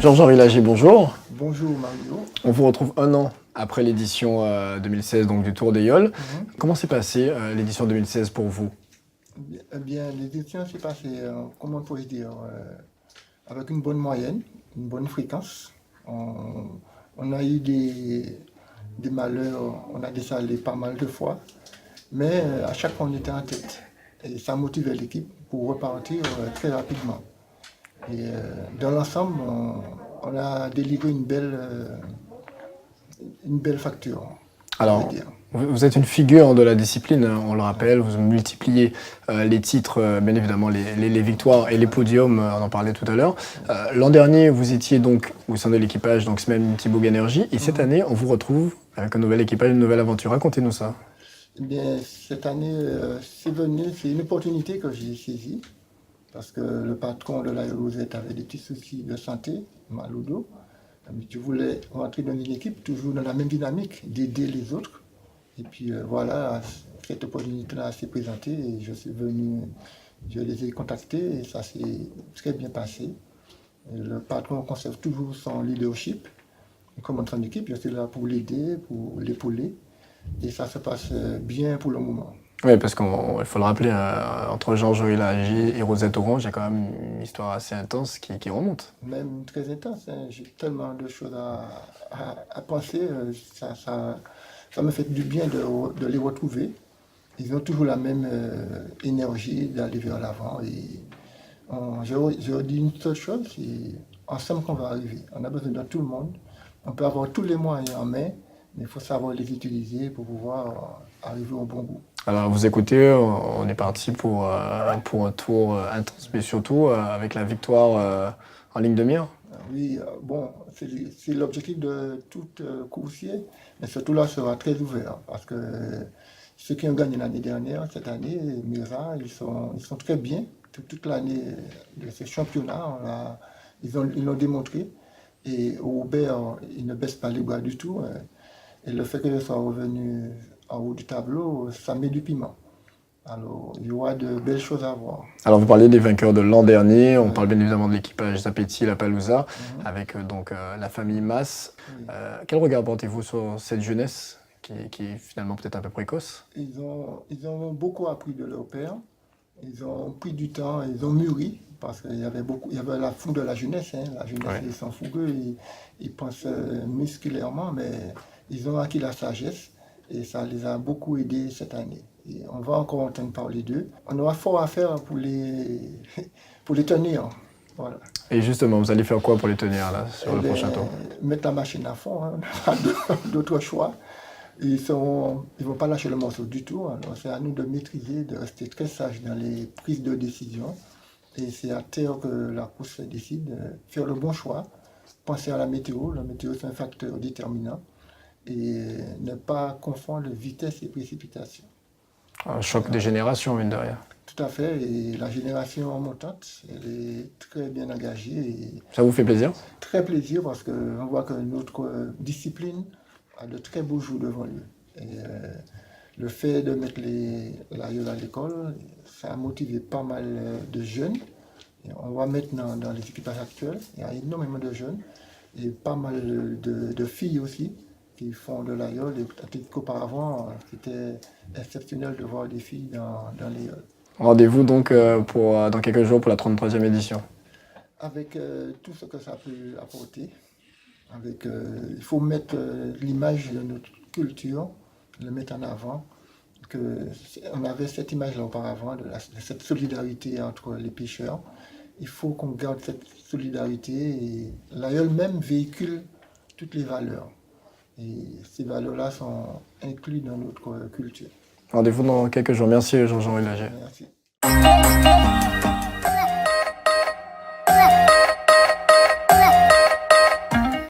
Jean-Jean Villager, bonjour. Bonjour Mario. On vous retrouve un an après l'édition 2016 donc, du Tour d'Aïol. Comment s'est passée l'édition 2016 pour vous? Eh bien, l'édition s'est passée, comment pourrais-je dire, avec une bonne moyenne, une bonne fréquence. On a eu des malheurs, on a descendé pas mal de fois, mais à chaque fois on était en tête. Et ça motivait l'équipe pour repartir très rapidement. Et dans l'ensemble, on a délivré une belle facture, on Alors, va dire. vous êtes une figure de la discipline, hein, on le rappelle, vous multipliez les titres, bien évidemment les victoires et les podiums, on en parlait tout à l'heure. L'an dernier, vous étiez donc au sein de l'équipage, donc Semaine Thibaut Energy, et cette année, on vous retrouve avec un nouvel équipage, une nouvelle aventure. Racontez-nous ça. Eh bien, cette année, c'est une opportunité que j'ai saisie, parce que le patron de la Rosette avait des petits soucis de santé, mal au dos. Mais je voulais rentrer dans une équipe toujours dans la même dynamique, d'aider les autres. Et puis voilà, cette opportunité-là s'est présentée et je suis venu, je les ai contactés et ça s'est très bien passé. Et le patron conserve toujours son leadership. Comme entraîneur d'équipe, je suis là pour l'aider, pour l'épauler. Et ça se passe bien pour le moment. Oui, parce qu'il faut le rappeler, entre Jean-Jean Villager et Rosette Orange, il y a quand même une histoire assez intense qui remonte. Même très intense, hein. J'ai tellement de choses à penser, ça me fait du bien de les retrouver. Ils ont toujours la même énergie d'aller vers l'avant. Et je dis une seule chose, c'est ensemble qu'on va arriver. On a besoin de tout le monde. On peut avoir tous les moyens en main, mais il faut savoir les utiliser pour pouvoir arriver au bon bout. Alors, vous écoutez, on est parti pour un tour intense, mais surtout avec la victoire en ligne de mire. Oui, bon, c'est l'objectif de tout coursier, mais surtout là sera très ouvert parce que ceux qui ont gagné l'année dernière, cette année, Mira, ils sont très bien. Toute l'année de ce championnat, ils l'ont démontré. Et Robert, il ne baisse pas les bras du tout. Et le fait que je sois revenu en haut du tableau, ça met du piment. Alors, il y aura de belles choses à voir. Alors, vous parliez des vainqueurs de l'an dernier, on parle bien évidemment de l'équipage Zapetti, La Palouza, avec donc la famille Mas. Quel regard portez-vous sur cette jeunesse qui est finalement peut-être un peu précoce? Ils ont beaucoup appris de leur père. Ils ont pris du temps, ils ont mûri, parce qu'il y avait la fougue de la jeunesse, hein. La jeunesse, ils sont fougueux, ils pensent musculairement, mais ils ont acquis la sagesse et ça les a beaucoup aidés cette année. Et on va encore entendre parler d'eux. On aura fort à faire pour pour les tenir. Voilà. Et justement, vous allez faire quoi pour les tenir là, sur le prochain tour? Mettre la machine à fond, hein. On n'a pas d'autre choix. Ils ne vont pas lâcher le morceau du tout. Alors c'est à nous de maîtriser, de rester très sage dans les prises de décision. Et c'est à terre que la course se décide. Faire le bon choix, penser à la météo. La météo, c'est un facteur déterminant. Et ne pas confondre vitesse et précipitation. Un choc des générations, mine de rien. Tout à fait. Et la génération montante, elle est très bien engagée. Et Ça vous fait plaisir? très plaisir parce qu'on voit que notre discipline a de très beaux jours devant lui. Et le fait de mettre l'aïeul à l'école, ça a motivé pas mal de jeunes. Et on voit maintenant dans les équipages actuels, il y a énormément de jeunes et pas mal de filles aussi qui font de l'aïeul. Et peut-être qu'auparavant, c'était exceptionnel de voir des filles dans l'aïeul. Rendez-vous donc dans quelques jours pour la 33e édition. Avec tout ce que ça peut apporter, il faut mettre l'image de notre culture, le mettre en avant. On avait cette image-là auparavant, de cette solidarité entre les pêcheurs. Il faut qu'on garde cette solidarité et l'aïeul même véhicule toutes les valeurs. Et ces valeurs-là sont incluses dans notre culture. Rendez-vous dans quelques jours. Merci Jean-Jean Villager. Merci.